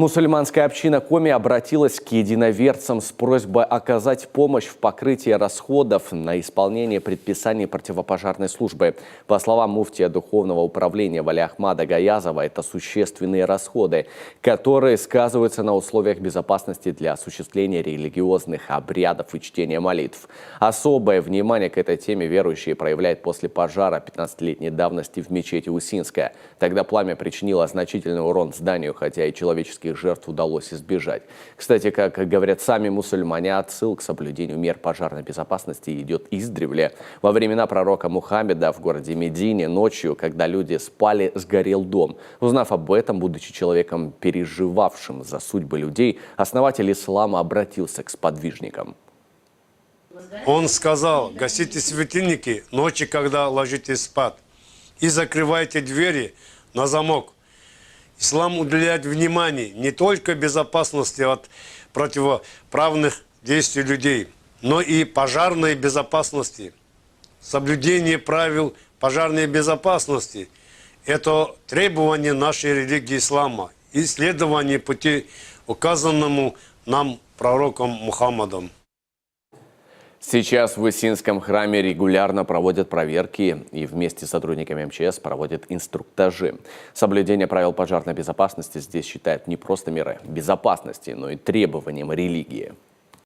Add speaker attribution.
Speaker 1: Мусульманская община Коми обратилась к единоверцам с просьбой оказать помощь в покрытии расходов на исполнение предписаний противопожарной службы. По словам муфтия Духовного управления Вали Ахмада Гаязова, это существенные расходы, которые сказываются на условиях безопасности для осуществления религиозных обрядов и чтения молитв. Особое внимание к этой теме верующие проявляют после пожара 15-летней давности в мечети Усинская. Тогда пламя причинило значительный урон зданию, хотя и человеческих жертв удалось избежать. Кстати, как говорят сами мусульмане, отсыл к соблюдению мер пожарной безопасности идет издревле. Во времена пророка Мухаммеда в городе Медине ночью, когда люди спали, сгорел дом. Узнав об этом, будучи человеком, переживавшим за судьбы людей, основатель ислама обратился к сподвижникам.
Speaker 2: Он сказал: гасите светильники ночи, когда ложитесь спать, и закрывайте двери на замок. Ислам уделяет внимание не только безопасности от противоправных действий людей, но и пожарной безопасности. Соблюдение правил пожарной безопасности – это требование нашей религии ислама и следование пути, указанному нам пророком Мухаммадом.
Speaker 1: Сейчас в Усинском храме регулярно проводят проверки и вместе с сотрудниками МЧС проводят инструктажи. Соблюдение правил пожарной безопасности здесь считают не просто мерой безопасности, но и требованием религии.